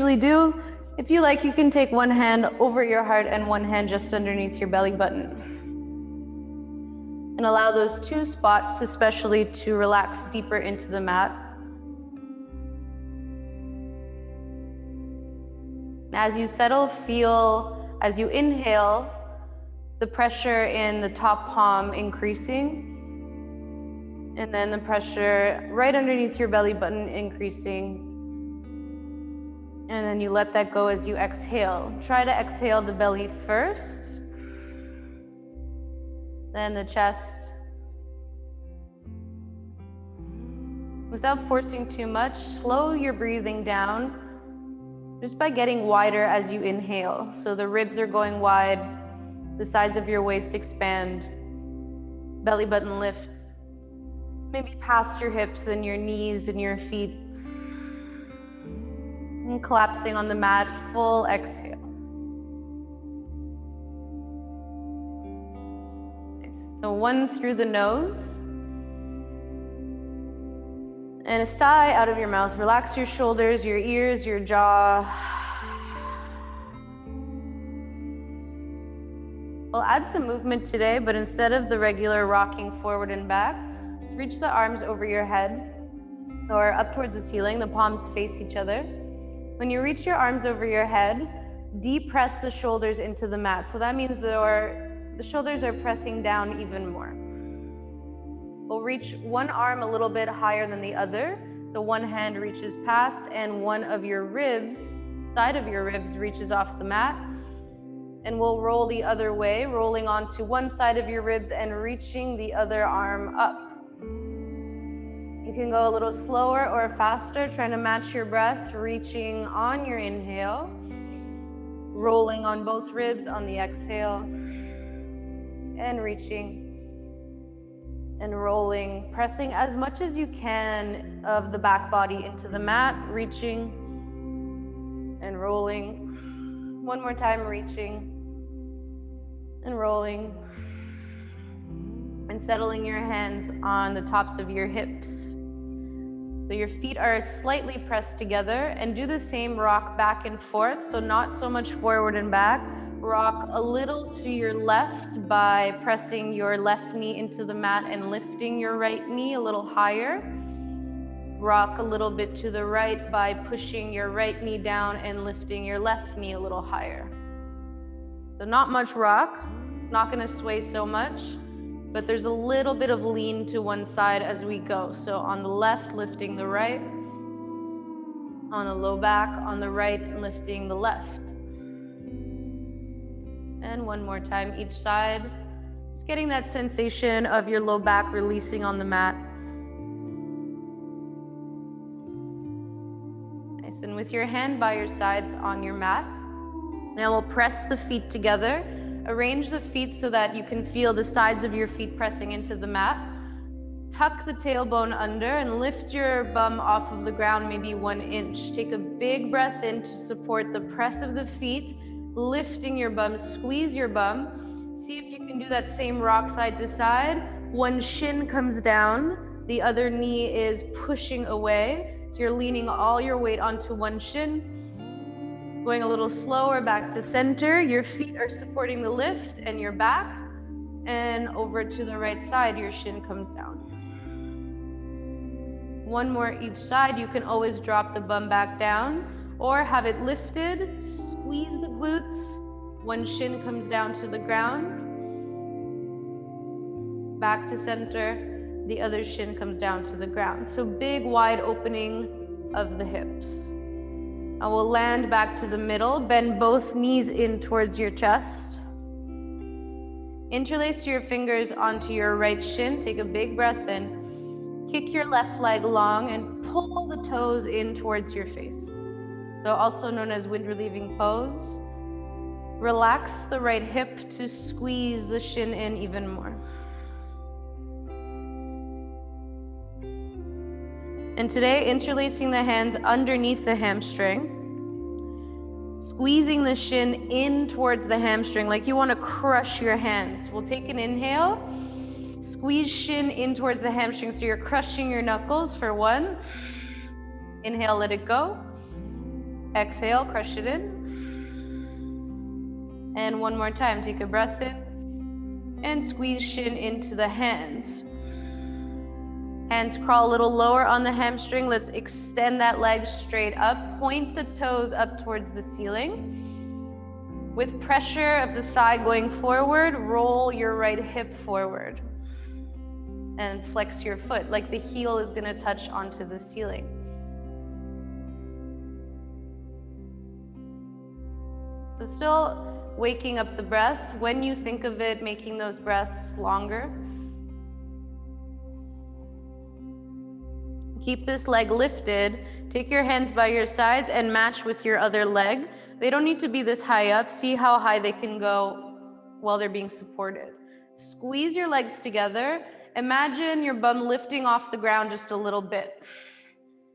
usually do. If you like, you can take one hand over your heart and one hand just underneath your belly button. And allow those two spots especially to relax deeper into the mat. As you settle, feel, as you inhale, the pressure in the top palm increasing. And then the pressure right underneath your belly button increasing. And then you let that go as you exhale. Try to exhale the belly first, then the chest. Without forcing too much, slow your breathing down just by getting wider as you inhale. So the ribs are going wide, the sides of your waist expand, belly button lifts, maybe past your hips and your knees and your feet. And collapsing on the mat, full exhale. Nice. So one through the nose. And a sigh out of your mouth. Relax your shoulders, your ears, your jaw. We'll add some movement today, but instead of the regular rocking forward and back, reach the arms over your head or up towards the ceiling. The palms face each other. When you reach your arms over your head, depress the shoulders into the mat. So that means the shoulders are pressing down even more. We'll reach one arm a little bit higher than the other. So one hand reaches past and one of your ribs, side of your ribs, reaches off the mat. And we'll roll the other way, rolling onto one side of your ribs and reaching the other arm up. You can go a little slower or faster, trying to match your breath, reaching on your inhale, rolling on both ribs on the exhale, and reaching and rolling, pressing as much as you can of the back body into the mat, reaching and rolling. One more time, reaching and rolling, and settling your hands on the tops of your hips. So your feet are slightly pressed together, and do the same rock back and forth. So not so much forward and back. Rock a little to your left by pressing your left knee into the mat and lifting your right knee a little higher. Rock a little bit to the right by pushing your right knee down and lifting your left knee a little higher. So not much rock, not going to sway so much, but there's a little bit of lean to one side as we go. So on the left, lifting the right. On the low back, on the right, lifting the left. And one more time each side. Just getting that sensation of your low back releasing on the mat. Nice. And with your hand by your sides on your mat, now we'll press the feet together. Arrange the feet so that you can feel the sides of your feet pressing into the mat. Tuck the tailbone under and lift your bum off of the ground, maybe 1 inch. Take a big breath in to support the press of the feet, lifting your bum, squeeze your bum. See if you can do that same rock side to side. One shin comes down, the other knee is pushing away. So you're leaning all your weight onto one shin. Going a little slower back to center. Your feet are supporting the lift and your back. And over to the right side, your shin comes down. One more each side. You can always drop the bum back down or have it lifted. Squeeze the glutes. One shin comes down to the ground. Back to center. The other shin comes down to the ground. So big, wide opening of the hips. I will land back to the middle, bend both knees in towards your chest. Interlace your fingers onto your right shin, take a big breath in. Kick your left leg long and pull the toes in towards your face. So also known as wind relieving pose. Relax the right hip to squeeze the shin in even more. And today, interlacing the hands underneath the hamstring, squeezing the shin in towards the hamstring, like you want to crush your hands. We'll take an inhale, squeeze shin in towards the hamstring, so you're crushing your knuckles for 1. Inhale, let it go. Exhale, crush it in. And one more time, take a breath in. And squeeze shin into the hands. Hands crawl a little lower on the hamstring. Let's extend that leg straight up. Point the toes up towards the ceiling. With pressure of the thigh going forward, roll your right hip forward. And flex your foot, like the heel is gonna touch onto the ceiling. So still waking up the breath. When you think of it, making those breaths longer. Keep this leg lifted. Take your hands by your sides and match with your other leg. They don't need to be this high up. See how high they can go while they're being supported. Squeeze your legs together. Imagine your bum lifting off the ground just a little bit.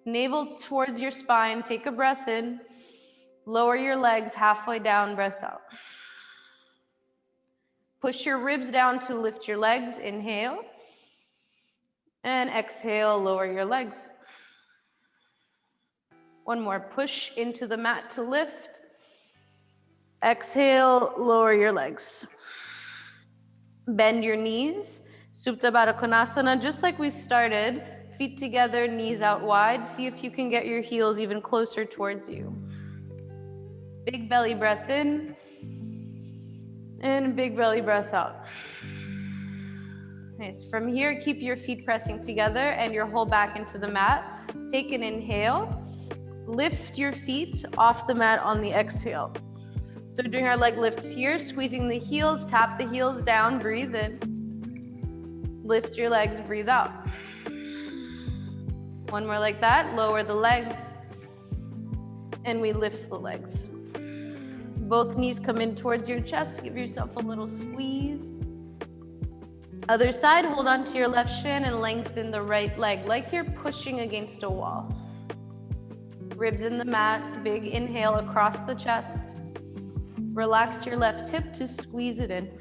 Navel towards your spine. Take a breath in. Lower your legs halfway down, breath out. Push your ribs down to lift your legs. Inhale. And exhale, lower your legs. One more, push into the mat to lift. Exhale, lower your legs. Bend your knees. Supta Baddha Konasana, just like we started. Feet together, knees out wide. See if you can get your heels even closer towards you. Big belly breath in. And big belly breath out. Nice. From here, keep your feet pressing together and your whole back into the mat. Take an inhale. Lift your feet off the mat on the exhale. So doing our leg lifts here, squeezing the heels, tap the heels down, breathe in. Lift your legs, breathe out. One more like that, lower the legs. And we lift the legs. Both knees come in towards your chest, give yourself a little squeeze. Other side, hold on to your left shin and lengthen the right leg like you're pushing against a wall. Ribs in the mat, big inhale across the chest. Relax your left hip to squeeze it in.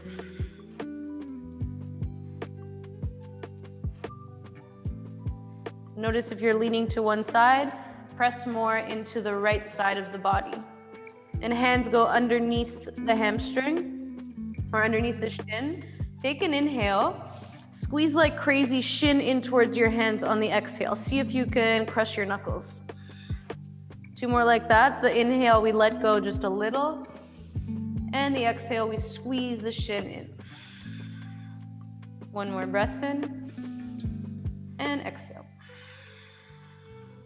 Notice if you're leaning to one side, press more into the right side of the body. And hands go underneath the hamstring or underneath the shin. Take an inhale, squeeze like crazy, shin in towards your hands on the exhale. See if you can crush your knuckles. Two more like that. The inhale, we let go just a little. And the exhale, we squeeze the shin in. One more breath in. And exhale.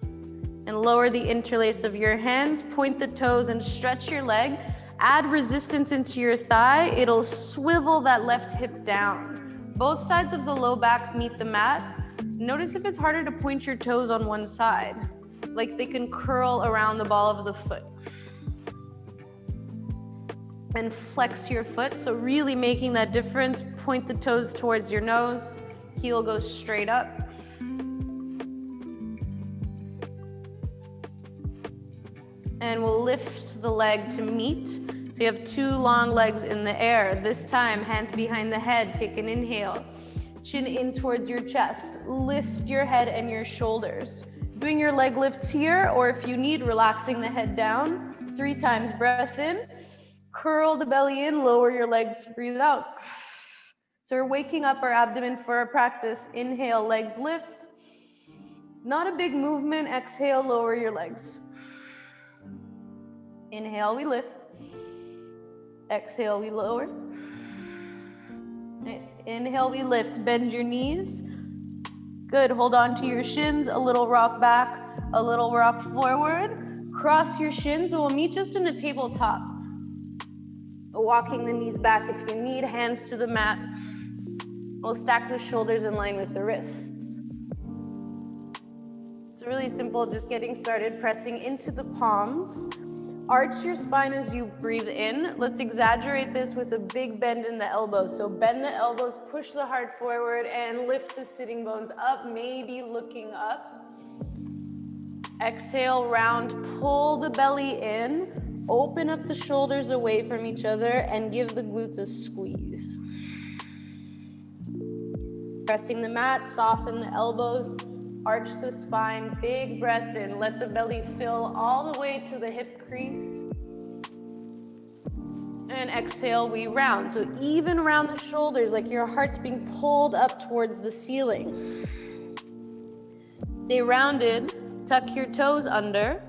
And lower the interlace of your hands. Point the toes and stretch your leg. Add resistance into your thigh. It'll swivel that left hip down. Both sides of the low back meet the mat. Notice if it's harder to point your toes on one side, like they can curl around the ball of the foot. And flex your foot, so really making that difference. Point the toes towards your nose. Heel goes straight up. And we'll lift the leg to meet. So you have two long legs in the air. This time, hands behind the head. Take an inhale. Chin in towards your chest. Lift your head and your shoulders. Doing your leg lifts here, or if you need, relaxing the head down. 3 times, breath in. Curl the belly in, lower your legs, breathe out. So we're waking up our abdomen for our practice. Inhale, legs lift. Not a big movement. Exhale, lower your legs. Inhale, we lift. Exhale, we lower. Nice. Inhale, we lift. Bend your knees. Good. Hold on to your shins. A little rock back, a little rock forward. Cross your shins. We'll meet just in a tabletop. Walking the knees back if you need. Hands to the mat. We'll stack the shoulders in line with the wrists. It's really simple, just getting started. Pressing into the palms. Arch your spine as you breathe in. Let's exaggerate this with a big bend in the elbows. So bend the elbows, push the heart forward, and lift the sitting bones up, maybe looking up. Exhale, round, pull the belly in, open up the shoulders away from each other, and give the glutes a squeeze. Pressing the mat, soften the elbows, Arch the spine, big breath in. Let the belly fill all the way to the hip crease. And exhale, we round. So even around the shoulders, like your heart's being pulled up towards the ceiling. Stay rounded, tuck your toes under,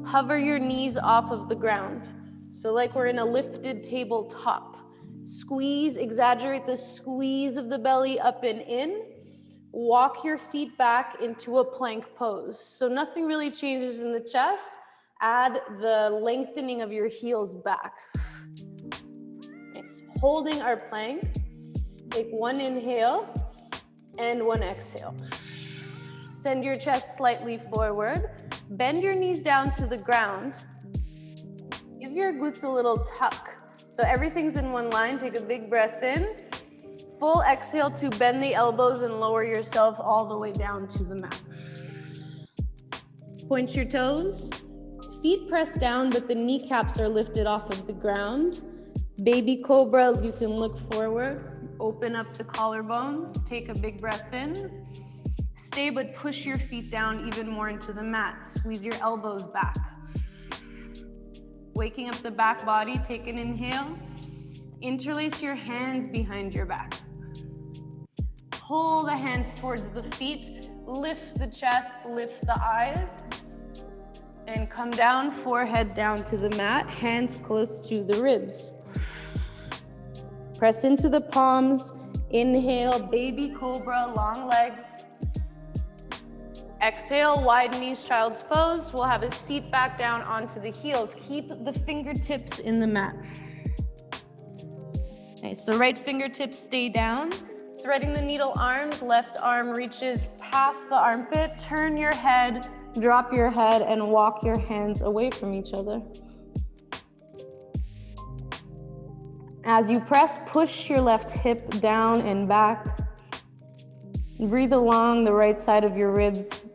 hover your knees off of the ground. So like we're in a lifted tabletop. Squeeze, exaggerate the squeeze of the belly up and in. Walk your feet back into a plank pose. So nothing really changes in the chest. Add the lengthening of your heels back. Nice. Holding our plank. Take one inhale and one exhale. Send your chest slightly forward. Bend your knees down to the ground. Give your glutes a little tuck. So everything's in one line. Take a big breath in. Full exhale to bend the elbows and lower yourself all the way down to the mat. Point your toes. Feet pressed down, but the kneecaps are lifted off of the ground. Baby cobra, you can look forward. Open up the collarbones. Take a big breath in. Stay, but push your feet down even more into the mat. Squeeze your elbows back. Waking up the back body, take an inhale. Interlace your hands behind your back. Pull the hands towards the feet. Lift the chest, lift the eyes. And come down, forehead down to the mat, hands close to the ribs. Press into the palms. Inhale, baby cobra, long legs. Exhale, wide knees, child's pose. We'll have a seat back down onto the heels. Keep the fingertips in the mat. Nice, the right fingertips stay down. Threading the needle arms, left arm reaches past the armpit. Turn your head, drop your head, and walk your hands away from each other. As you press, push your left hip down and back. Breathe along the right side of your ribs.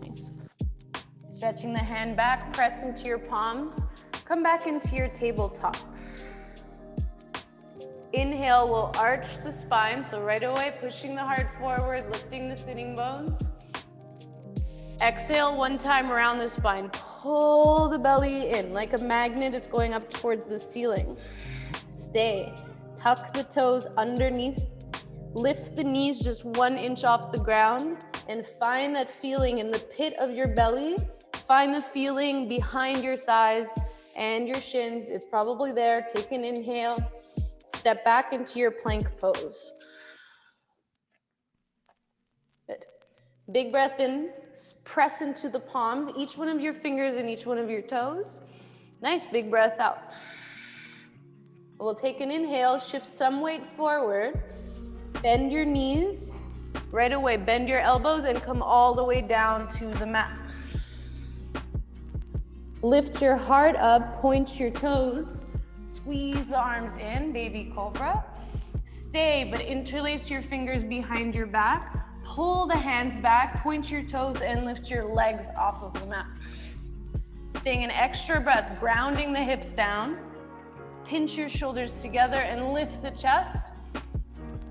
Nice. Stretching the hand back, press into your palms. Come back into your tabletop. Inhale, we'll arch the spine. So right away, pushing the heart forward, lifting the sitting bones. Exhale, one time around the spine. Pull the belly in like a magnet. It's going up towards the ceiling. Stay. Tuck the toes underneath. Lift the knees just 1 inch off the ground and find that feeling in the pit of your belly. Find the feeling behind your thighs and your shins. It's probably there. Take an inhale. Step back into your plank pose. Good. Big breath in. Press into the palms, each one of your fingers and each one of your toes. Nice, big breath out. We'll take an inhale, shift some weight forward. Bend your knees. Right away, bend your elbows and come all the way down to the mat. Lift your heart up, point your toes. Squeeze the arms in, baby cobra. Stay, but interlace your fingers behind your back. Pull the hands back, point your toes, and lift your legs off of the mat. Staying an extra breath, grounding the hips down. Pinch your shoulders together and lift the chest.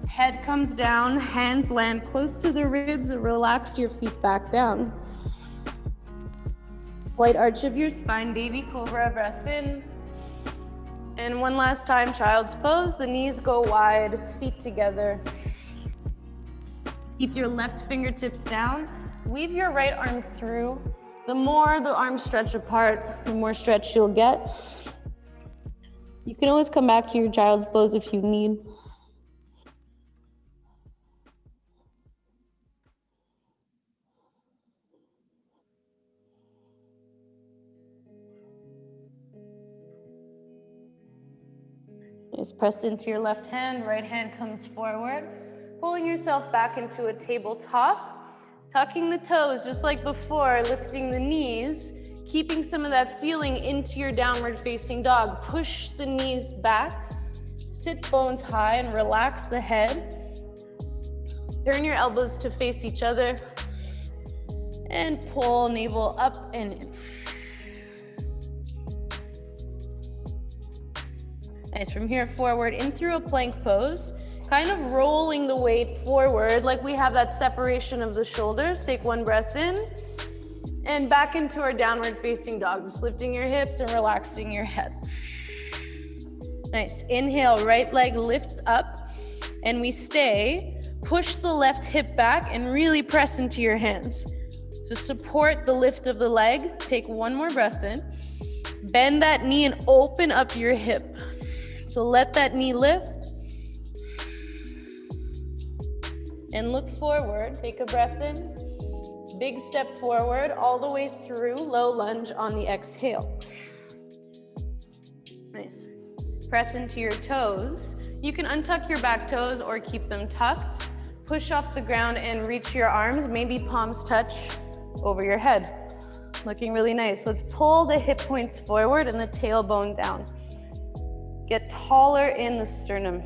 Head comes down, hands land close to the ribs, and relax your feet back down. Slight arch of your spine, baby cobra, breath in. And one last time, child's pose. The knees go wide, feet together. Keep your left fingertips down. Weave your right arm through. The more the arms stretch apart, the more stretch you'll get. You can always come back to your child's pose if you need. Just press into your left hand, right hand comes forward. Pulling yourself back into a tabletop, tucking the toes just like before, lifting the knees, keeping some of that feeling into your downward facing dog. Push the knees back, sit bones high and relax the head. Turn your elbows to face each other and pull navel up and in. Nice. From here forward in through a plank pose, kind of rolling the weight forward like we have that separation of the shoulders. Take one breath in and back into our downward facing dog, just lifting your hips and relaxing your head. Nice. Inhale, right leg lifts up and we stay. Push the left hip back and really press into your hands. So support the lift of the leg. Take one more breath in. Bend that knee and open up your hip. So let that knee lift. And look forward. Take a breath in. Big step forward all the way through. Low lunge on the exhale. Nice. Press into your toes. You can untuck your back toes or keep them tucked. Push off the ground and reach your arms. Maybe palms touch over your head. Looking really nice. Let's pull the hip points forward and the tailbone down. Get taller in the sternum.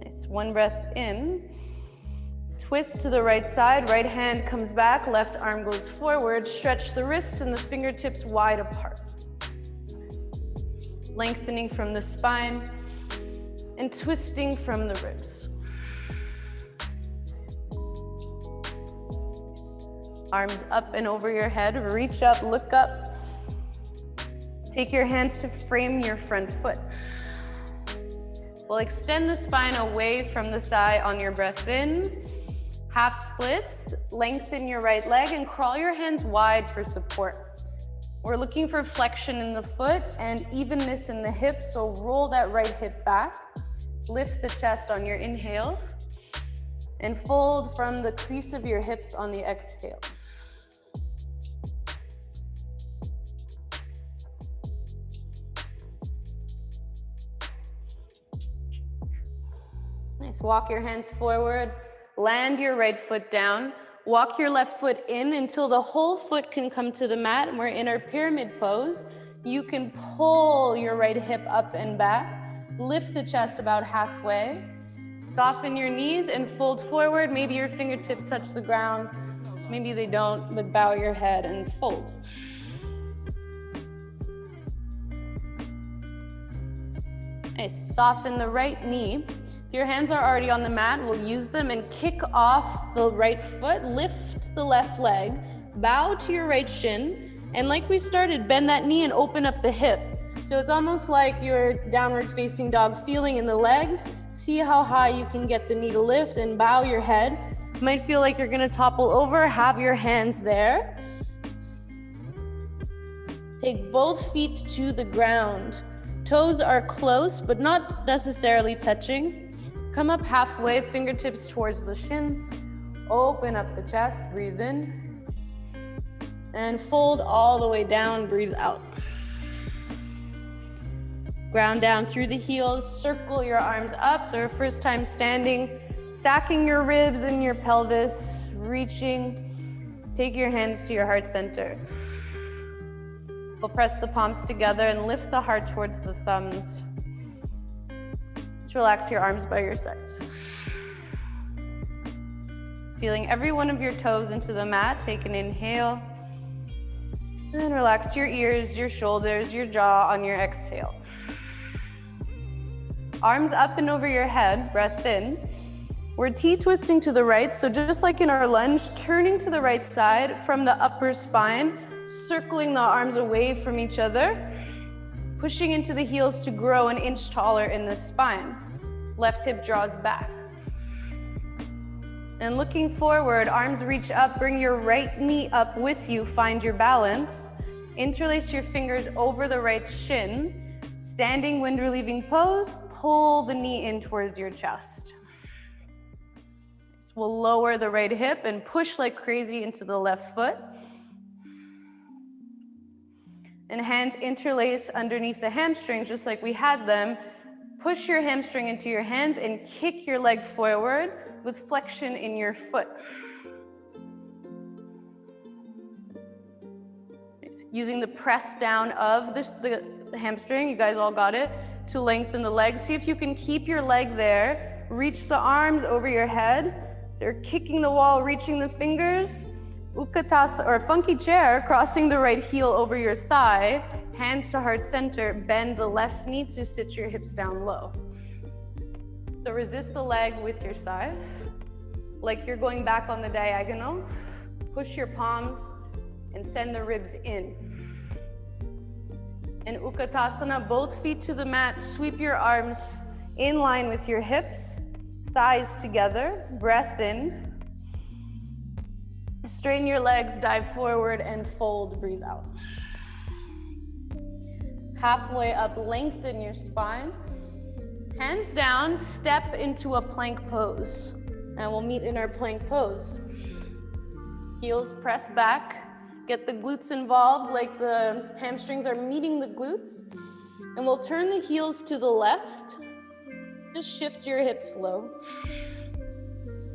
Nice. One breath in. Twist to the right side. Right hand comes back. Left arm goes forward. Stretch the wrists and the fingertips wide apart. Lengthening from the spine and twisting from the ribs. Arms up and over your head. Reach up, look up. Take your hands to frame your front foot. We'll extend the spine away from the thigh on your breath in. Half splits. Lengthen your right leg and crawl your hands wide for support. We're looking for flexion in the foot and evenness in the hips, so roll that right hip back. Lift the chest on your inhale and fold from the crease of your hips on the exhale. Nice. Walk your hands forward, land your right foot down. Walk your left foot in until the whole foot can come to the mat, and we're in our pyramid pose. You can pull your right hip up and back. Lift the chest about halfway. Soften your knees and fold forward. Maybe your fingertips touch the ground. Maybe they don't, but bow your head and fold. Nice. Soften the right knee. If your hands are already on the mat, we'll use them and kick off the right foot, lift the left leg, bow to your right shin, and like we started, bend that knee and open up the hip. So it's almost like you're downward facing dog, feeling in the legs. See how high you can get the knee to lift and bow your head. You might feel like you're gonna topple over, have your hands there. Take both feet to the ground. Toes are close, but not necessarily touching. Come up halfway, fingertips towards the shins. Open up the chest, breathe in. And fold all the way down, breathe out. Ground down through the heels, circle your arms up. So our first time standing, stacking your ribs and your pelvis, reaching. Take your hands to your heart center. We'll press the palms together and lift the heart towards the thumbs. Just relax your arms by your sides. Feeling every one of your toes into the mat. Take an inhale. And relax your ears, your shoulders, your jaw on your exhale. Arms up and over your head, breath in. We're T-twisting to the right, so just like in our lunge, turning to the right side from the upper spine, circling the arms away from each other, pushing into the heels to grow an inch taller in the spine. Left hip draws back. And looking forward, arms reach up, bring your right knee up with you, find your balance. Interlace your fingers over the right shin. Standing wind relieving pose, pull the knee in towards your chest. So we'll lower the right hip and push like crazy into the left foot. And hands interlace underneath the hamstrings, just like we had them. Push your hamstring into your hands and kick your leg forward with flexion in your foot. Using the press down of the hamstring, you guys all got it, to lengthen the leg. See if you can keep your leg there. Reach the arms over your head. So you're kicking the wall, reaching the fingers. Utkatasana, or funky chair, crossing the right heel over your thigh. Hands to heart center, bend the left knee to sit your hips down low. So resist the leg with your thigh, like you're going back on the diagonal. Push your palms and send the ribs in. In Utkatasana, both feet to the mat, sweep your arms in line with your hips, thighs together, breath in. Straighten your legs, dive forward and fold, breathe out. Halfway up, lengthen your spine. Hands down, step into a plank pose. And we'll meet in our plank pose. Heels press back. Get the glutes involved like the hamstrings are meeting the glutes. And we'll turn the heels to the left. Just shift your hips low.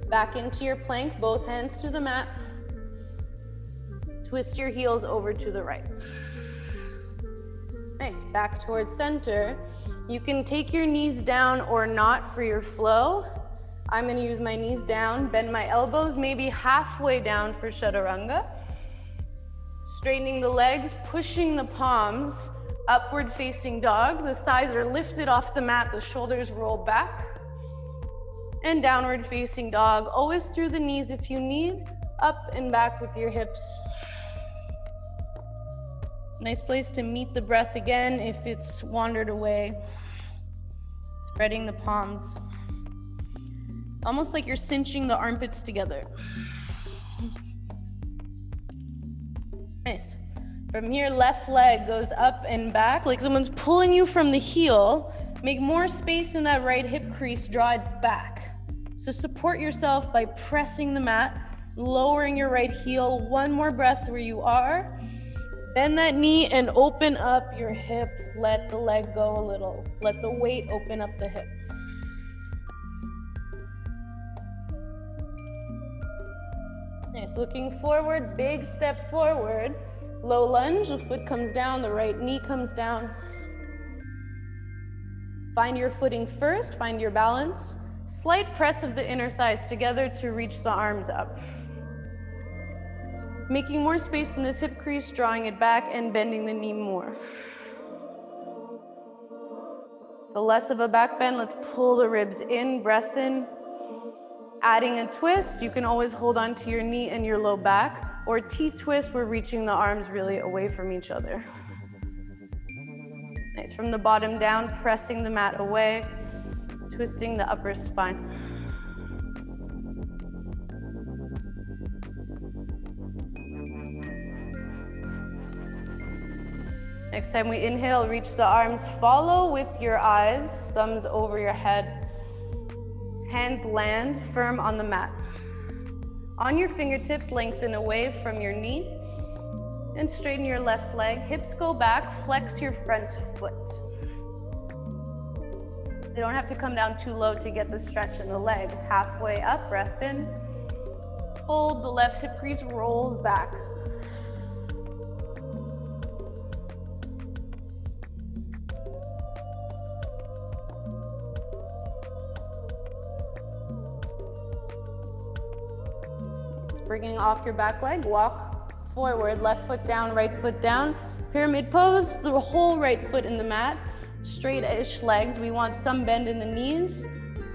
Back into your plank, both hands to the mat. Twist your heels over to the right. Nice, back towards center. You can take your knees down or not for your flow. I'm gonna use my knees down, bend my elbows, maybe halfway down for Chaturanga. Straightening the legs, pushing the palms, upward facing dog. The thighs are lifted off the mat, the shoulders roll back. And downward facing dog, always through the knees if you need, up and back with your hips. Nice place to meet the breath again if it's wandered away. Spreading the palms. Almost like you're cinching the armpits together. Nice. From here, left leg goes up and back, like someone's pulling you from the heel. Make more space in that right hip crease, draw it back. So support yourself by pressing the mat, lowering your right heel. One more breath where you are. Bend that knee and open up your hip. Let the leg go a little. Let the weight open up the hip. Nice, looking forward, big step forward. Low lunge, the foot comes down, the right knee comes down. Find your footing first, find your balance. Slight press of the inner thighs together to reach the arms up. Making more space in this hip crease, drawing it back and bending the knee more. So less of a back bend, let's pull the ribs in, breath in. Adding a twist, you can always hold on to your knee and your low back, or T-twist, we're reaching the arms really away from each other. Nice, from the bottom down, pressing the mat away, twisting the upper spine. Next time we inhale, reach the arms, follow with your eyes, thumbs over your head. Hands land firm on the mat. On your fingertips, lengthen away from your knee and straighten your left leg. Hips go back, flex your front foot. They don't have to come down too low to get the stretch in the leg. Halfway up, breath in. Hold, the left hip crease rolls back. Bringing off your back leg, walk forward, left foot down, right foot down. Pyramid pose, the whole right foot in the mat. Straight-ish legs, we want some bend in the knees.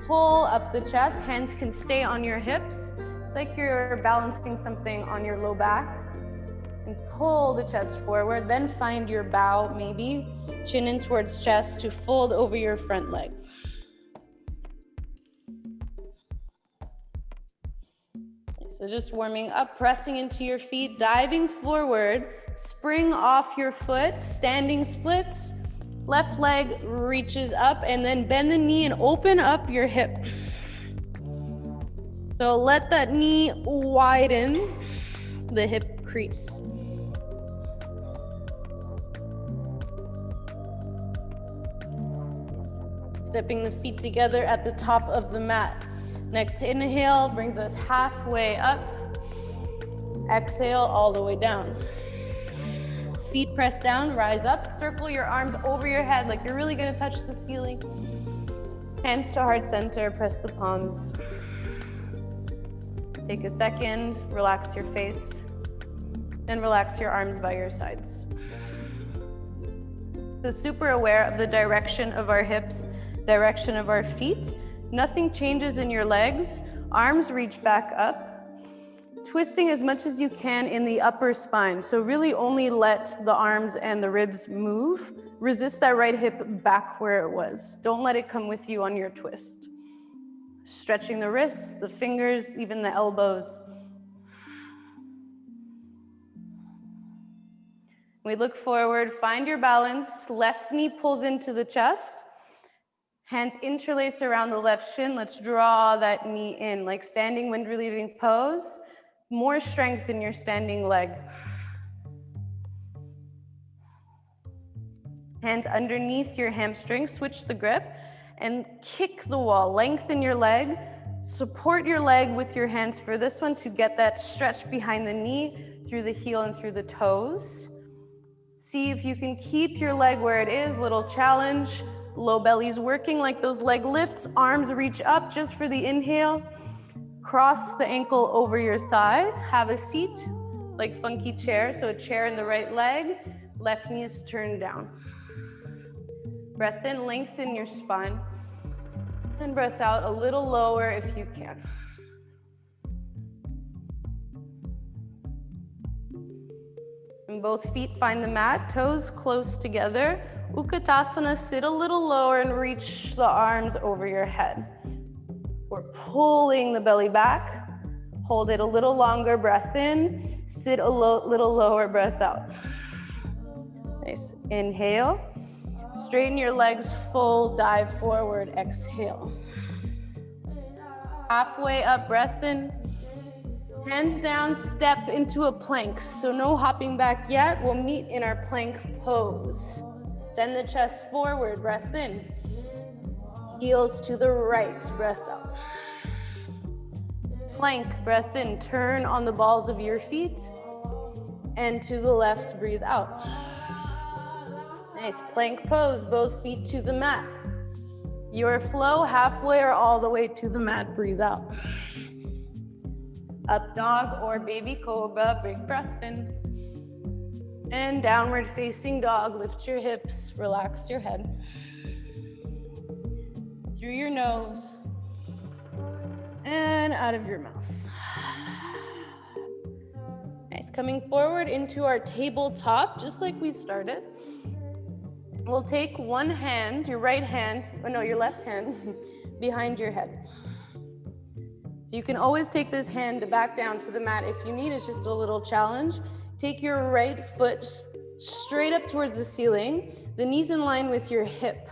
Pull up the chest, hands can stay on your hips. It's like you're balancing something on your low back. And pull the chest forward, then find your bow maybe, chin in towards chest to fold over your front leg. So just warming up, pressing into your feet, diving forward, spring off your foot, standing splits, left leg reaches up, and then bend the knee and open up your hip. So let that knee widen the hip crease. Stepping the feet together at the top of the mat. Next inhale brings us halfway up. Exhale all the way down. Feet press down, rise up. Circle your arms over your head like you're really gonna touch the ceiling. Hands to heart center, press the palms. Take a second, relax your face. Then relax your arms by your sides. So super aware of the direction of our hips, direction of our feet. Nothing changes in your legs. Arms reach back up. Twisting as much as you can in the upper spine. So really only let the arms and the ribs move. Resist that right hip back where it was. Don't let it come with you on your twist. Stretching the wrists, the fingers, even the elbows. We look forward, find your balance. Left knee pulls into the chest. Hands interlace around the left shin. Let's draw that knee in, like standing wind relieving pose. More strength in your standing leg. Hands underneath your hamstring, switch the grip, and kick the wall. Lengthen your leg. Support your leg with your hands for this one to get that stretch behind the knee, through the heel and through the toes. See if you can keep your leg where it is, little challenge. Low belly's working like those leg lifts. Arms reach up just for the inhale. Cross the ankle over your thigh. Have a seat, like funky chair. So a chair in the right leg, left knee is turned down. Breath in, lengthen your spine. And breath out a little lower if you can. And both feet find the mat, toes close together. Utkatasana, sit a little lower and reach the arms over your head. We're pulling the belly back. Hold it a little longer, breath in. Sit a little lower, breath out. Nice, inhale. Straighten your legs, full dive forward, exhale. Halfway up, breath in. Hands down, step into a plank. So no hopping back yet. We'll meet in our plank pose. Send the chest forward, breath in. Heels to the right, breath out. Plank, breath in. Turn on the balls of your feet. And to the left, breathe out. Nice, plank pose, both feet to the mat. Your flow, halfway or all the way to the mat, breathe out. Up dog or baby cobra, big breath in. And downward facing dog, lift your hips, relax your head. Through your nose and out of your mouth. Nice, coming forward into our tabletop, just like we started. We'll take one hand, your right hand, or no, your left hand, behind your head. So you can always take this hand back down to the mat if you need. It's just a little challenge. Take your right foot straight up towards the ceiling. The knees in line with your hip.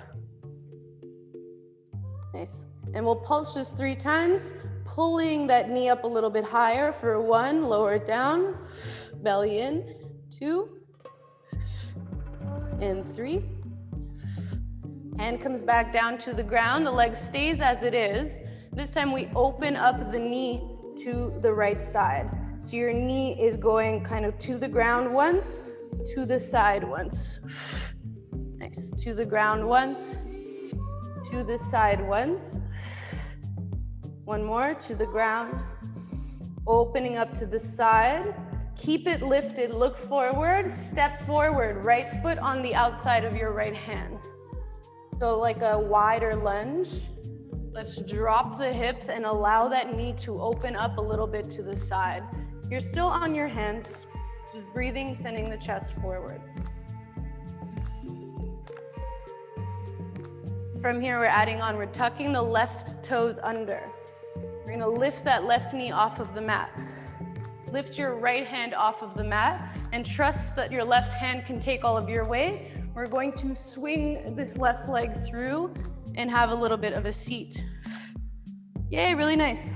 Nice. And we'll pulse just 3 times, pulling that knee up a little bit higher for 1, lower it down, belly in, 2, and 3. Hand comes back down to the ground, the leg stays as it is. This time we open up the knee to the right side. So your knee is going kind of to the ground once, to the side once. Nice, to the ground once, to the side once. One more, to the ground. Opening up to the side. Keep it lifted, look forward, step forward, right foot on the outside of your right hand. So like a wider lunge. Let's drop the hips and allow that knee to open up a little bit to the side. You're still on your hands, just breathing, sending the chest forward. From here, we're adding on, we're tucking the left toes under. We're gonna lift that left knee off of the mat. Lift your right hand off of the mat and trust that your left hand can take all of your weight. We're going to swing this left leg through and have a little bit of a seat. Yay, really nice.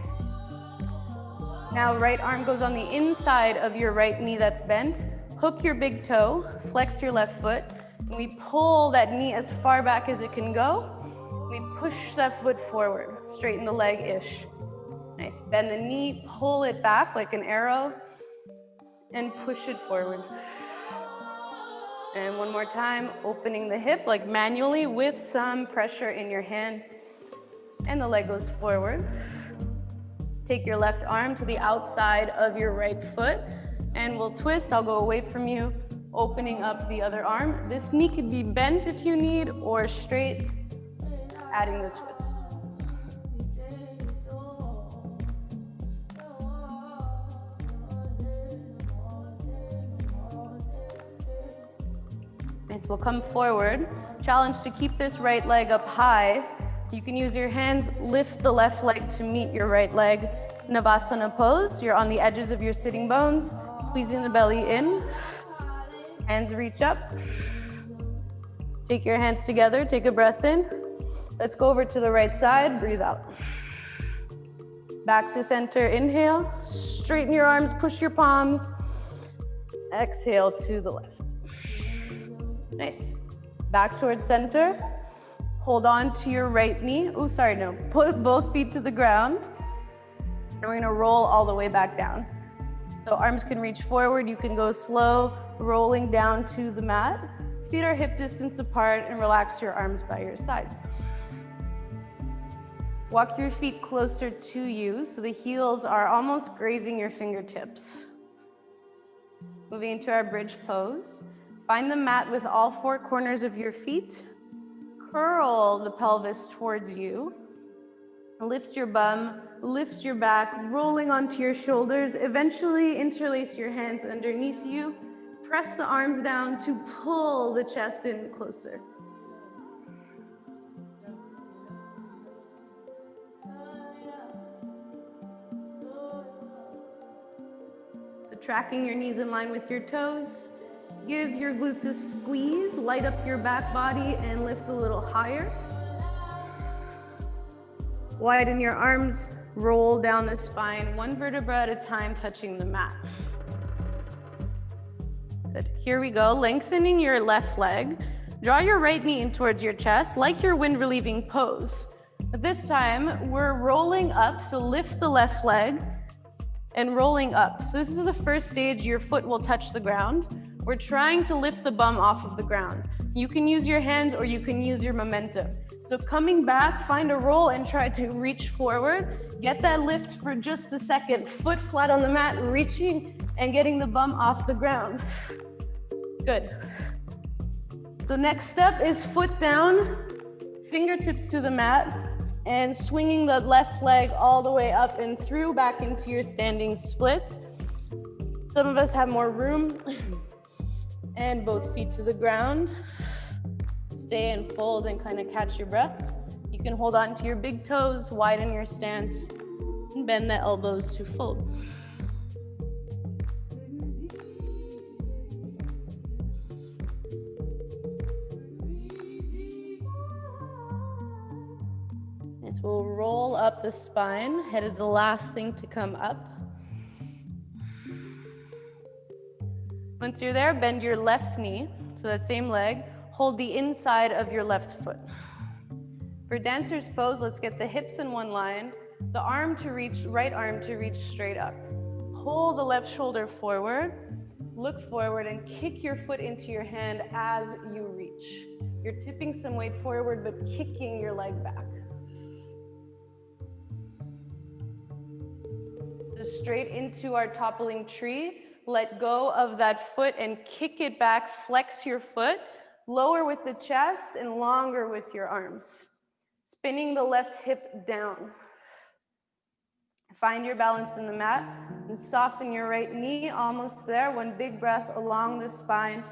Now right arm goes on the inside of your right knee that's bent. Hook your big toe, flex your left foot, and we pull that knee as far back as it can go. We push that foot forward, straighten the leg-ish. Nice, bend the knee, pull it back like an arrow, and push it forward. And one more time, opening the hip like manually with some pressure in your hand. And the leg goes forward. Take your left arm to the outside of your right foot and we'll twist. I'll go away from you. opening up the other arm. This knee could be bent if you need, or straight, adding the twist. Nice, we'll come forward. Challenge to keep this right leg up high. You can use your hands, lift the left leg to meet your right leg. Navasana pose, you're on the edges of your sitting bones, squeezing the belly in. Hands reach up. Take your hands together, take a breath in. Let's go over to the right side, breathe out. Back to center, inhale. Straighten your arms, push your palms. Exhale to the left. Nice. Back towards center. Hold on to your right knee. Oh, sorry, no. Put both feet to the ground. And we're gonna roll all the way back down. So arms can reach forward. You can go slow, rolling down to the mat. Feet are hip distance apart and relax your arms by your sides. Walk your feet closer to you so the heels are almost grazing your fingertips. Moving into our bridge pose. Find the mat with all four corners of your feet. Curl the pelvis towards you. Lift your bum, lift your back, rolling onto your shoulders. Eventually interlace your hands underneath you. Press the arms down to pull the chest in closer. So tracking your knees in line with your toes. Give your glutes a squeeze, light up your back body and lift a little higher. Widen your arms, roll down the spine, one vertebra at a time, touching the mat. Good, here we go, lengthening your left leg. Draw your right knee in towards your chest, like your wind relieving pose. But this time, we're rolling up, so lift the left leg and rolling up. So this is the first stage, your foot will touch the ground. We're trying to lift the bum off of the ground. You can use your hands or you can use your momentum. So coming back, find a roll and try to reach forward. Get that lift for just a second. Foot flat on the mat, reaching and getting the bum off the ground. Good. So next step is foot down, fingertips to the mat, and swinging the left leg all the way up and through back into your standing split. Some of us have more room. And both feet to the ground. Stay and fold and kind of catch your breath. You can hold on to your big toes, widen your stance, and bend the elbows to fold. And so we'll roll up the spine. Head is the last thing to come up. Once you're there, bend your left knee, so that same leg, hold the inside of your left foot. For dancer's pose, let's get the hips in one line, the arm to reach, right arm to reach straight up. Pull the left shoulder forward, look forward and kick your foot into your hand as you reach. You're tipping some weight forward, but kicking your leg back. So straight into our toppling tree. Let go of that foot and kick it back, flex your foot, lower with the chest and longer with your arms. Spinning the left hip down. Find your balance in the mat and soften your right knee, almost there. One big breath along the spine.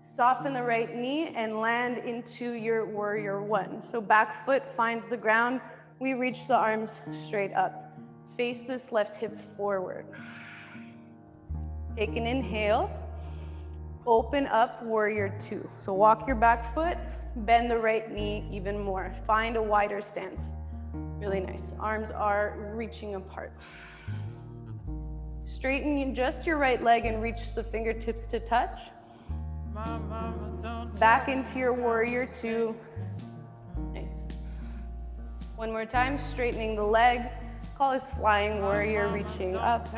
Soften the right knee and land into your warrior one. So back foot finds the ground. We reach the arms straight up. Face this left hip forward. Take an inhale, open up, warrior two. So walk your back foot, bend the right knee even more. Find a wider stance. Really nice. Arms are reaching apart. Straighten just your right leg and reach the fingertips to touch. Back into your warrior two. Nice. One more time, straightening the leg. Call this flying warrior, reaching up.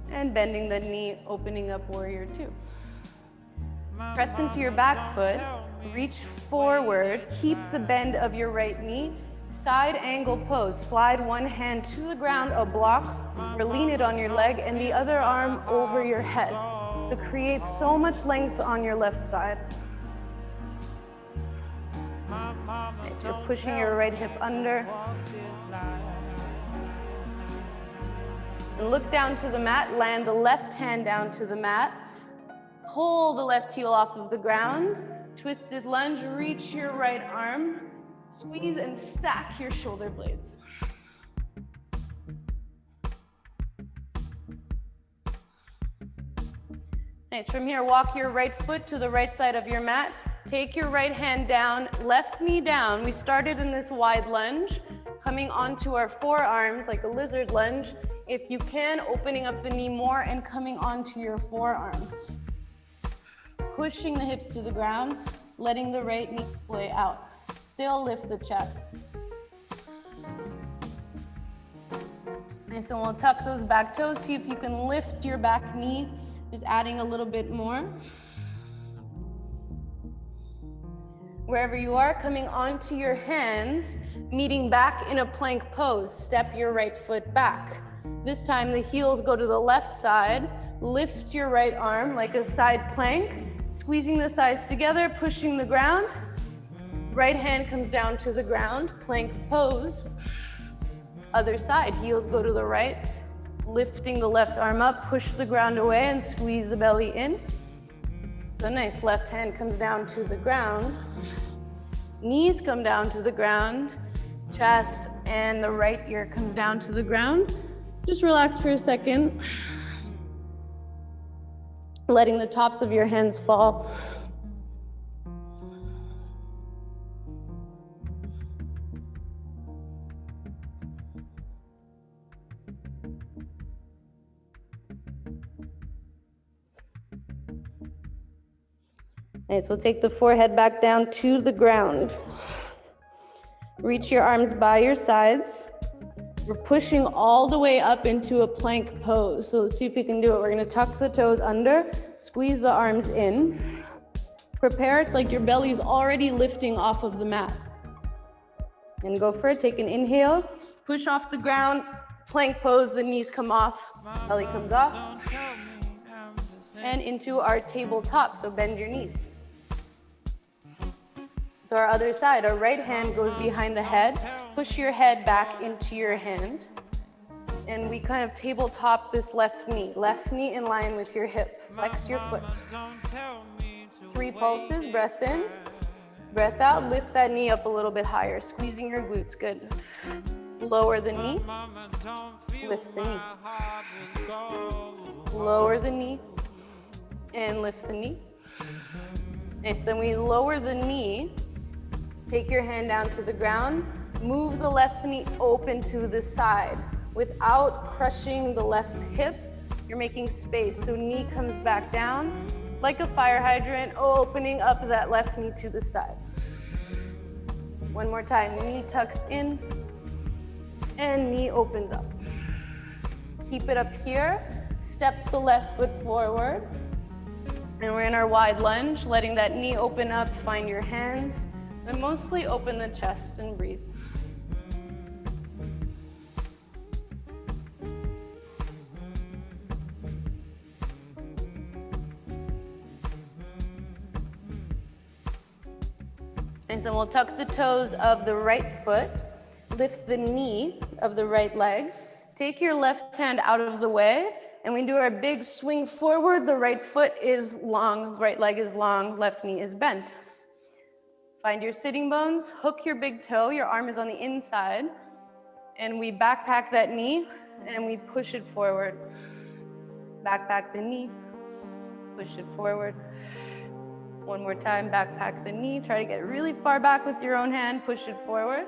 And bending the knee, opening up warrior two. Press into your back foot, reach forward, keep the bend of your right knee, Side angle pose. Slide one hand to the ground, a block, or lean it on your leg, and the other arm over your head. So create so much length on your left side. Okay, so you're pushing your right hip under. And look down to the mat, land the left hand down to the mat. Pull the left heel off of the ground. Twisted lunge, reach your right arm. Squeeze and stack your shoulder blades. Nice, from here, walk your right foot to the right side of your mat. Take your right hand down, left knee down. We started in this wide lunge, coming onto our forearms like a lizard lunge. If you can, opening up the knee more and coming onto your forearms. Pushing the hips to the ground, letting the right knee splay out. Still lift the chest. Nice, and we'll tuck those back toes. See if you can lift your back knee, just adding a little bit more. Wherever you are, coming onto your hands, meeting back in a plank pose. Step your right foot back. This time the heels go to the left side. Lift your right arm like a side plank, squeezing the thighs together, pushing the ground. Right hand comes down to the ground, plank pose. Other side, heels go to the right, lifting the left arm up, push the ground away and squeeze the belly in. So nice, left hand comes down to the ground. Knees come down to the ground, chest and the right ear comes down to the ground. Just relax for a second. Letting the tops of your hands fall. Nice, we'll take the forehead back down to the ground. Reach your arms by your sides. We're pushing all the way up into a plank pose. So let's see if we can do it. We're gonna tuck the toes under, squeeze the arms in. Prepare, it's like your belly's already lifting off of the mat. And go for it, take an inhale, push off the ground, plank pose, the knees come off, belly comes off. And into our tabletop, so bend your knees. So our other side, our right hand goes behind the head. Push your head back into your hand. And we kind of tabletop this left knee in line with your hip. Flex your foot. 3 pulses, breath in, breath out. Lift that knee up a little bit higher, squeezing your glutes, good. Lower the knee, lift the knee. Lower the knee and lift the knee. Nice, then we lower the knee. Take your hand down to the ground. Move the left knee open to the side. Without crushing the left hip, you're making space. So knee comes back down like a fire hydrant, opening up that left knee to the side. One more time, knee tucks in and knee opens up. Keep it up here. Step the left foot forward. And we're in our wide lunge, letting that knee open up, find your hands. And mostly open the chest and breathe. And so we'll tuck the toes of the right foot, lift the knee of the right leg, take your left hand out of the way, and we do our big swing forward. The right foot is long, right leg is long, left knee is bent. Find your sitting bones, hook your big toe, your arm is on the inside, and we backpack that knee and we push it forward. Backpack the knee, push it forward. One more time, backpack the knee, try to get really far back with your own hand, push it forward.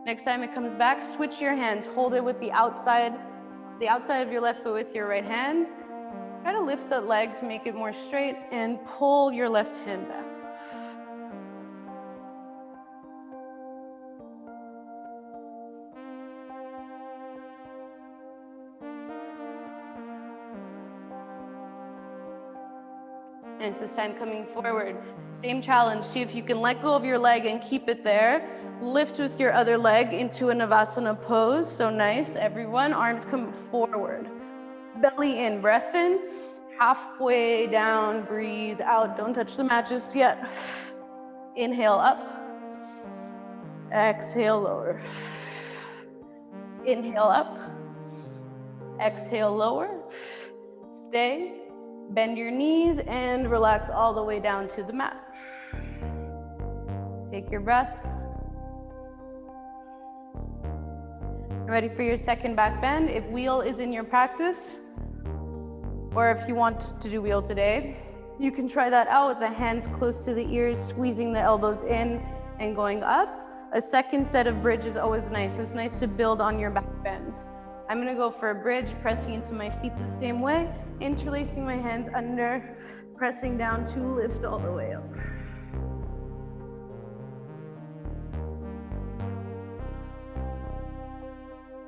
Next time it comes back, switch your hands, hold it with the outside of your left foot with your right hand. Try to lift the leg to make it more straight and pull your left hand back. And it's this time coming forward. Same challenge, see if you can let go of your leg and keep it there. Lift with your other leg into a Navasana pose. So nice, everyone. Arms come forward. Belly in, breath in. Halfway down, breathe out. Don't touch the mat just yet. Inhale up. Exhale lower. Inhale up. Exhale lower. Stay. Bend your knees and relax all the way down to the mat. Take your breath. Ready for your second back bend. If wheel is in your practice, or if you want to do wheel today, you can try that out with the hands close to the ears, squeezing the elbows in and going up. A second set of bridge is always nice, so it's nice to build on your back bends. I'm gonna go for a bridge, pressing into my feet the same way, interlacing my hands under, pressing down to lift all the way up.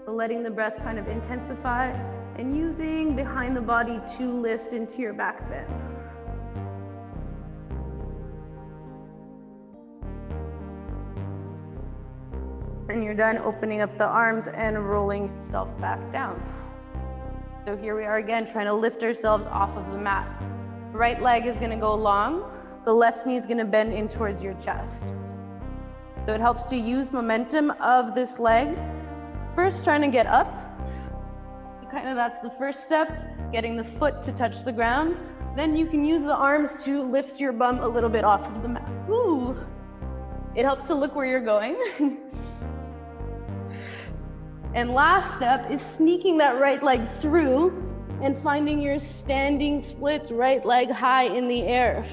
So letting the breath kind of intensify and using behind the body to lift into your back bend. And you're done opening up the arms and rolling yourself back down. So here we are again, trying to lift ourselves off of the mat. Right leg is gonna go long. The left knee is gonna bend in towards your chest. So it helps to use momentum of this leg. First, trying to get up. That's the first step, getting the foot to touch the ground. Then you can use the arms to lift your bum a little bit off of the mat. Ooh. It helps to look where you're going. And last step is sneaking that right leg through and finding your standing splits, right leg high in the air.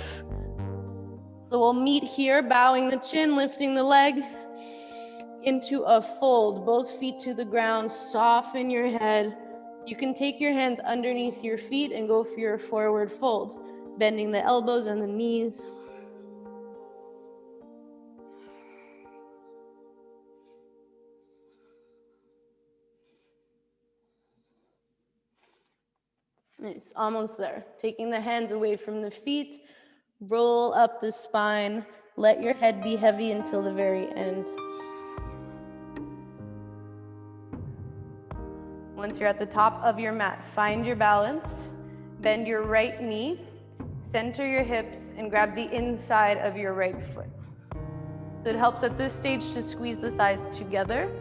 So we'll meet here, bowing the chin, lifting the leg into a fold, both feet to the ground, soften your head. You can take your hands underneath your feet and go for your forward fold, bending the elbows and the knees. It's almost there. Taking the hands away from the feet, roll up the spine, let your head be heavy until the very end. Once you're at the top of your mat, find your balance, bend your right knee, center your hips, and grab the inside of your right foot. So it helps at this stage to squeeze the thighs together.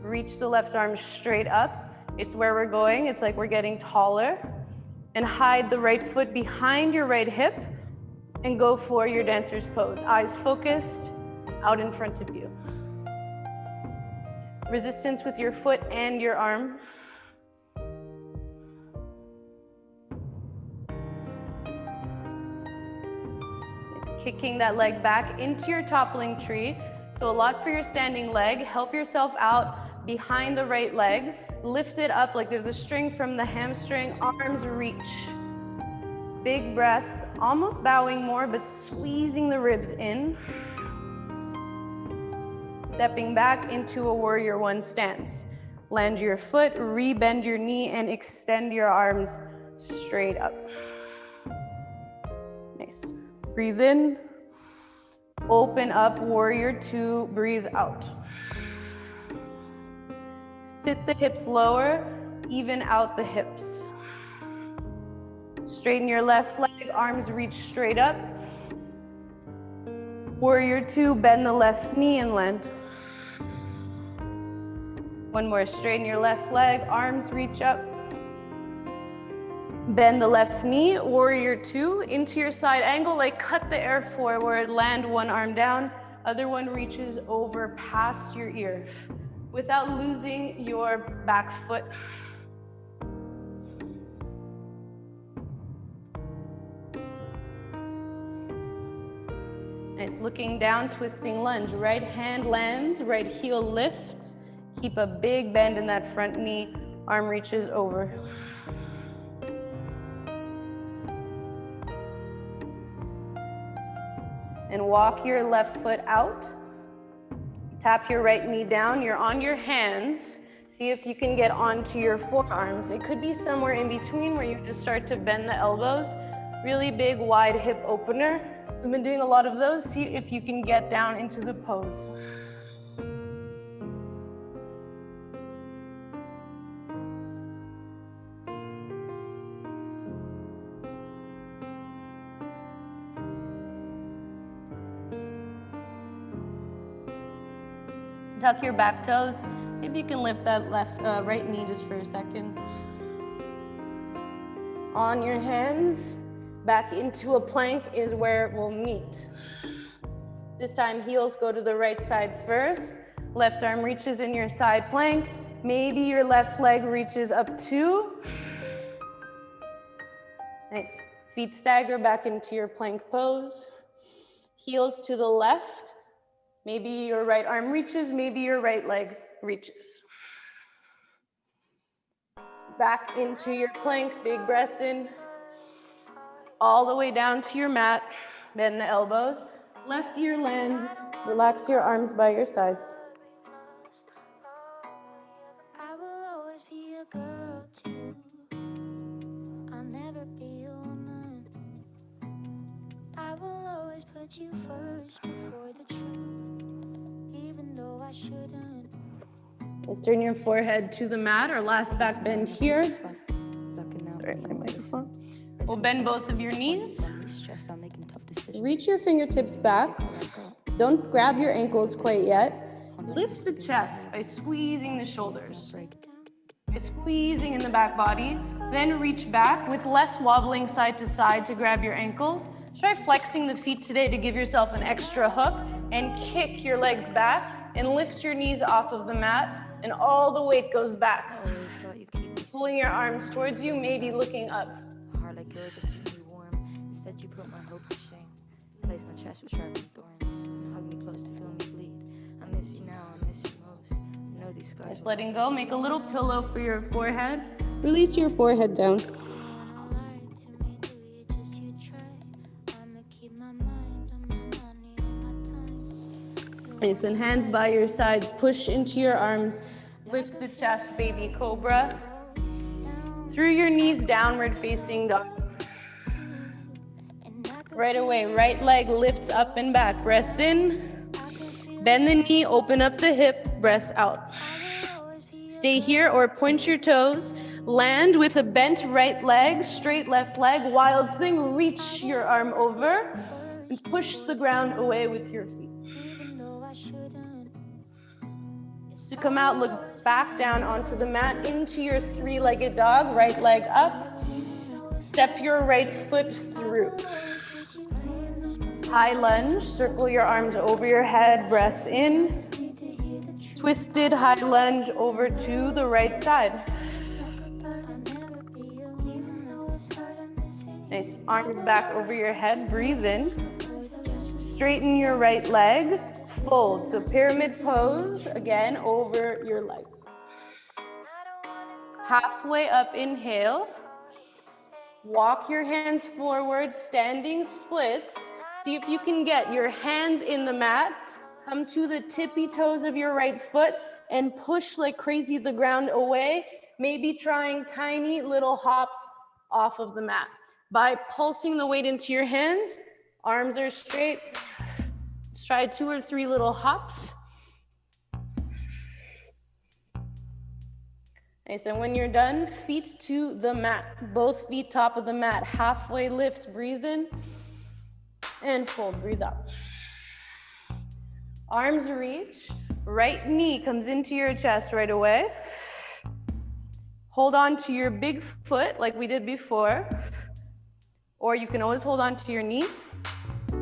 Reach the left arm straight up. It's where we're going. It's like we're getting taller. And hide the right foot behind your right hip and go for your dancer's pose. Eyes focused, out in front of you. Resistance with your foot and your arm. It's kicking that leg back into your toppling tree. So a lot for your standing leg. Help yourself out behind the right leg. Lift it up like there's a string from the hamstring, arms reach. Big breath, almost bowing more, but squeezing the ribs in. Stepping back into a warrior one stance. Land your foot, re-bend your knee, and extend your arms straight up. Nice. Breathe in, open up, warrior two, breathe out. Sit the hips lower, even out the hips. Straighten your left leg, arms reach straight up. Warrior two, bend the left knee and land. One more, straighten your left leg, arms reach up. Bend the left knee, warrior two, into your side angle, like cut the air forward, land one arm down, other one reaches over past your ear, without losing your back foot. Nice, looking down, twisting lunge. Right hand lands, right heel lifts. Keep a big bend in that front knee, arm reaches over. And walk your left foot out. Tap your right knee down, you're on your hands. See if you can get onto your forearms. It could be somewhere in between where you just start to bend the elbows. Really big, wide hip opener. We've been doing a lot of those. See if you can get down into the pose. Tuck your back toes. Maybe you can lift that right knee just for a second. On your hands, back into a plank is where it will meet. This time, heels go to the right side first. Left arm reaches in your side plank. Maybe your left leg reaches up too. Nice. Feet stagger back into your plank pose. Heels to the left. Maybe your right arm reaches, maybe your right leg reaches. Back into your plank, big breath in. All the way down to your mat. Bend the elbows. Left ear lands. Relax your arms by your sides. I will always be a girl too. I'll never be a woman. I will always put you first before the truth, even though I shouldn't. Let's turn your forehead to the mat, our last back bend here. Sorry, my microphone. We'll bend both of your knees. Reach your fingertips back. Don't grab your ankles quite yet. Lift the chest by squeezing the shoulders. By squeezing in the back body. Then reach back with less wobbling side to side to grab your ankles. Try flexing the feet today to give yourself an extra hook and kick your legs back and lift your knees off of the mat and all the weight goes back. Pulling your arms towards you, maybe looking up. A heart like yours will keep me warm. Instead you put my hope to shame. Place my chest with sharpened thorns and hug me close to feel me bleed. I miss you now, I miss you most. I know these scars. Just letting go, make a little pillow for your forehead. Release your forehead down. Nice, and hands by your sides, push into your arms. Lift the chest, baby cobra. Through your knees, downward facing dog. Right away, right leg lifts up and back. Breath in. Bend the knee, open up the hip, breath out. Stay here or point your toes. Land with a bent right leg, straight left leg. Wild thing, reach your arm over and push the ground away with your feet. To come out, look back down onto the mat into your three-legged dog, right leg up. Step your right foot through. High lunge, circle your arms over your head, breath in. Twisted high lunge over to the right side. Nice, arms back over your head, breathe in. Straighten your right leg. Fold, so pyramid pose, again, over your leg. Halfway up, inhale. Walk your hands forward, standing splits. See if you can get your hands in the mat. Come to the tippy toes of your right foot and push like crazy the ground away. Maybe trying tiny little hops off of the mat. By pulsing the weight into your hands, arms are straight. Try 2 or 3 little hops. Nice, and when you're done, feet to the mat. Both feet top of the mat. Halfway lift, breathe in. And fold, breathe out. Arms reach. Right knee comes into your chest right away. Hold on to your big foot like we did before. Or you can always hold on to your knee.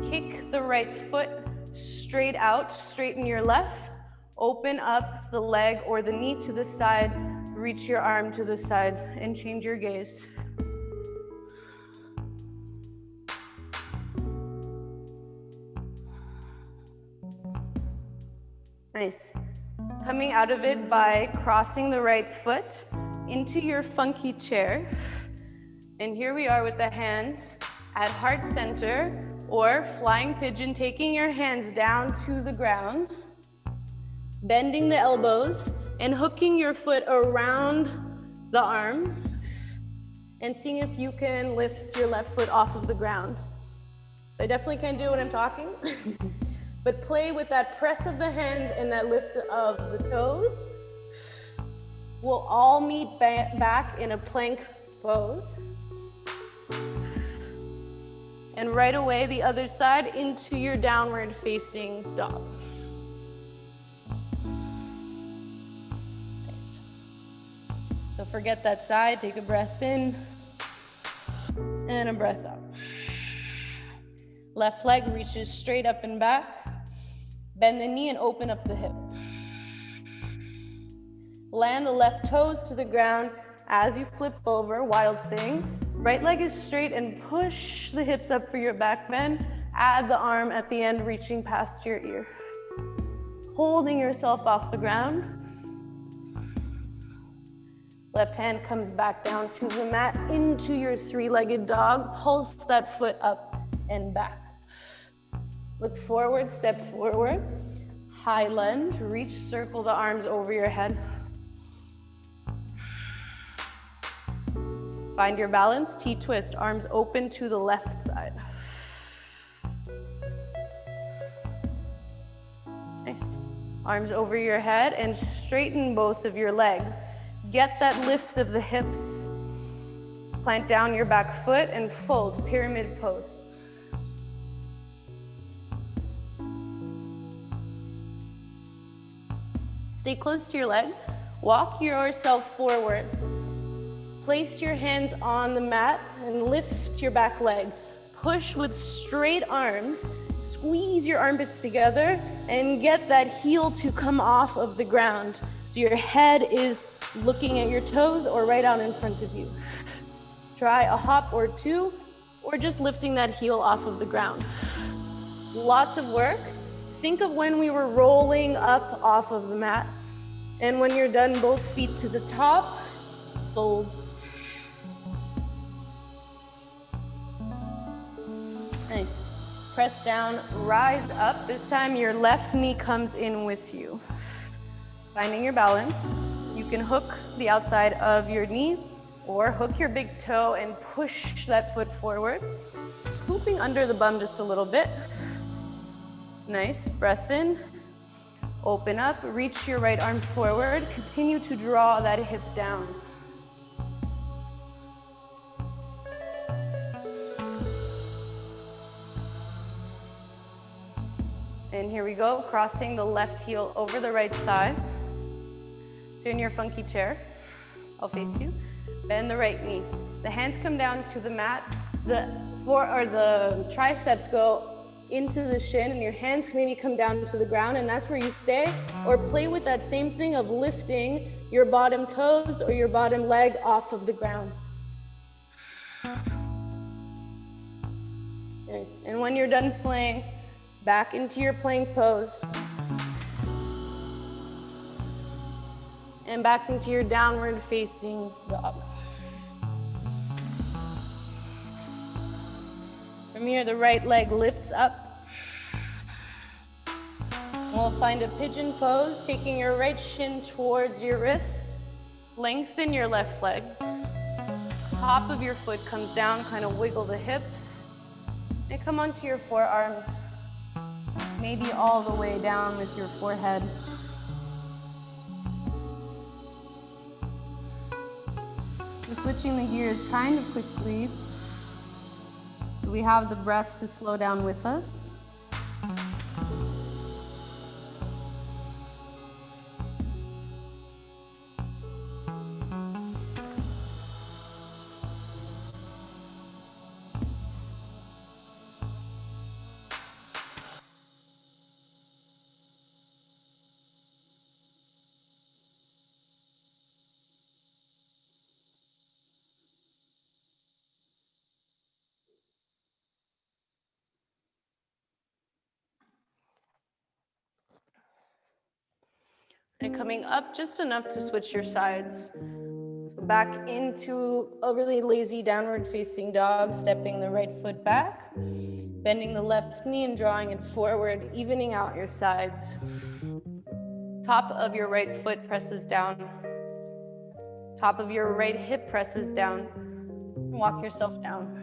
Kick the right foot straight out, straighten your left, open up the leg or the knee to the side, reach your arm to the side and change your gaze. Nice. Coming out of it by crossing the right foot into your funky chair. And here we are with the hands at heart center, or flying pigeon, taking your hands down to the ground, bending the elbows and hooking your foot around the arm and seeing if you can lift your left foot off of the ground. So I definitely can't do it when I'm talking, but play with that press of the hands and that lift of the toes. We'll all meet back in a plank pose. And right away, the other side into your downward facing dog. forget that side. Take a breath in and a breath out. Left leg reaches straight up and back. Bend the knee and open up the hip. Land the left toes to the ground as you flip over, wild thing. Right leg is straight and push the hips up for your back bend. Add the arm at the end, reaching past your ear. Holding yourself off the ground. Left hand comes back down to the mat into your three-legged dog. Pulse that foot up and back. Look forward, step forward. High lunge, reach, circle the arms over your head. Find your balance, T-twist, arms open to the left side. Nice. Arms over your head and straighten both of your legs. Get that lift of the hips. Plant down your back foot and fold, pyramid pose. Stay close to your leg. Walk yourself forward. Place your hands on the mat and lift your back leg. Push with straight arms. Squeeze your armpits together and get that heel to come off of the ground. So your head is looking at your toes or right out in front of you. Try a hop or two, or just lifting that heel off of the ground. Lots of work. Think of when we were rolling up off of the mat. And when you're done, both feet to the top, fold. Nice. Press down, rise up. This time your left knee comes in with you. Finding your balance. You can hook the outside of your knee or hook your big toe and push that foot forward. Scooping under the bum just a little bit. Nice. Breath in. Open up. Reach your right arm forward. Continue to draw that hip down. And here we go, crossing the left heel over the right thigh. So in your funky chair, I'll face you. Bend the right knee. The hands come down to the mat. The triceps go into the shin, and your hands maybe come down to the ground, and that's where you stay. Or play with that same thing of lifting your bottom toes or your bottom leg off of the ground. Nice. And when you're done playing, back into your plank pose. And back into your downward facing dog. From here, the right leg lifts up. We'll find a pigeon pose, taking your right shin towards your wrist. Lengthen your left leg. Top of your foot comes down, kind of wiggle the hips. And come onto your forearms. Maybe all the way down with your forehead. Just switching the gears kind of quickly. Do we have the breath to slow down with us? And coming up just enough to switch your sides. Back into a really lazy downward facing dog, stepping the right foot back, bending the left knee and drawing it forward, evening out your sides. Top of your right foot presses down. Top of your right hip presses down. Walk yourself down.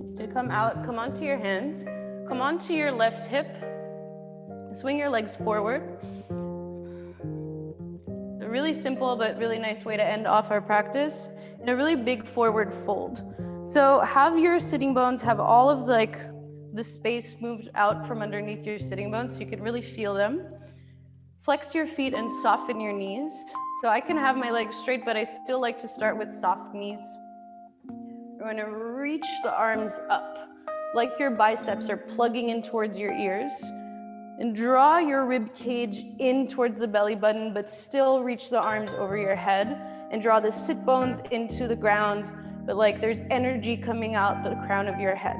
is to come out, come onto your hands, come onto your left hip, swing your legs forward. A really simple but really nice way to end off our practice, and a really big forward fold. So have your sitting bones have all of the space moved out from underneath your sitting bones so you can really feel them. Flex your feet and soften your knees. So I can have my legs straight, but I still like to start with soft knees. We're going to reach the arms up, like your biceps are plugging in towards your ears. And draw your rib cage in towards the belly button, but still reach the arms over your head. And draw the sit bones into the ground, but like there's energy coming out the crown of your head.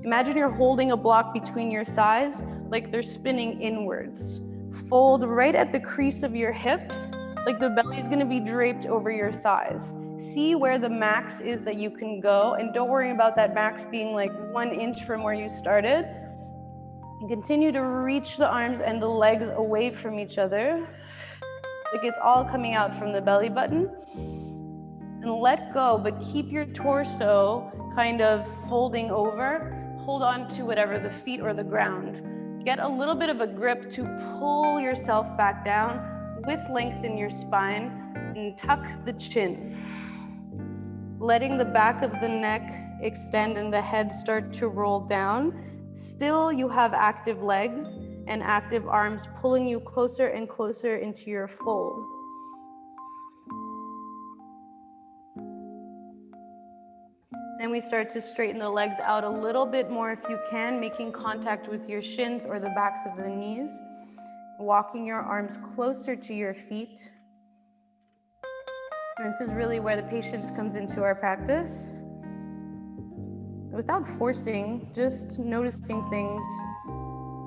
Imagine you're holding a block between your thighs, like they're spinning inwards. Fold right at the crease of your hips, like the belly's gonna be draped over your thighs. See where the max is that you can go, and don't worry about that max being like 1 inch from where you started. And continue to reach the arms and the legs away from each other. Like it's all coming out from the belly button. And let go, but keep your torso kind of folding over. Hold on to whatever, the feet or the ground. Get a little bit of a grip to pull yourself back down with length in your spine and tuck the chin. Letting the back of the neck extend and the head start to roll down. Still, you have active legs and active arms pulling you closer and closer into your fold. Then we start to straighten the legs out a little bit more if you can, making contact with your shins or the backs of the knees. Walking your arms closer to your feet. And this is really where the patience comes into our practice. Without forcing, just noticing things.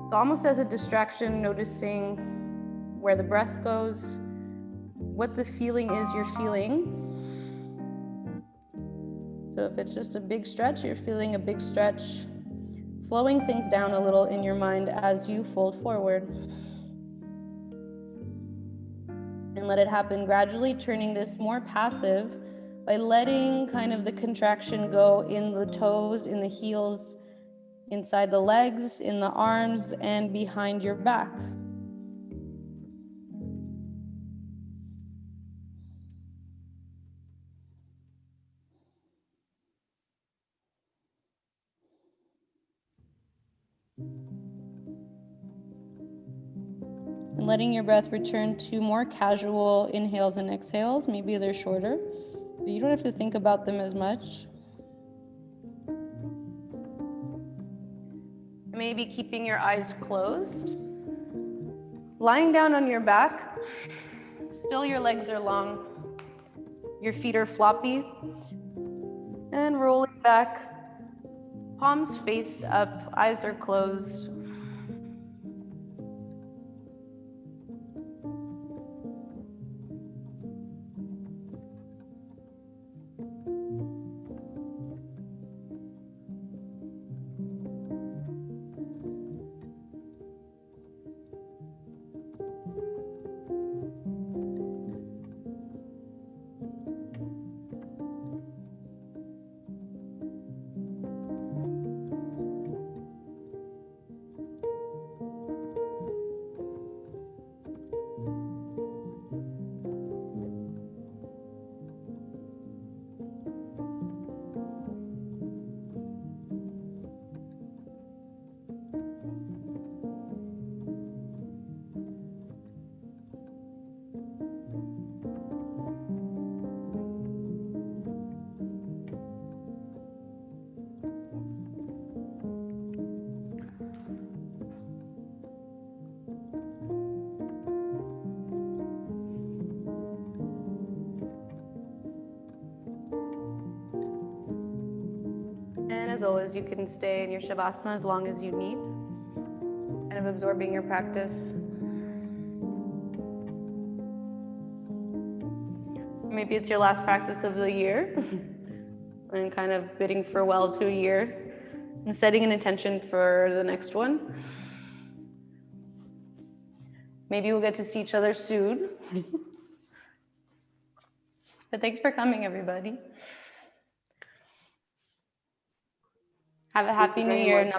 So almost as a distraction, noticing where the breath goes, what the feeling is you're feeling. So if it's just a big stretch, you're feeling a big stretch, slowing things down a little in your mind as you fold forward. And let it happen gradually, turning this more passive by letting kind of the contraction go in the toes, in the heels, inside the legs, in the arms, and behind your back. And letting your breath return to more casual inhales and exhales. Maybe they're shorter, but you don't have to think about them as much. Maybe keeping your eyes closed. Lying down on your back. Still your legs are long. Your feet are floppy. And rolling back. Palms face up, eyes are closed. And as always, you can stay in your Shavasana as long as you need, kind of absorbing your practice. Maybe it's your last practice of the year and kind of bidding farewell to a year and setting an intention for the next one. Maybe we'll get to see each other soon. But thanks for coming, everybody. Have a happy new year.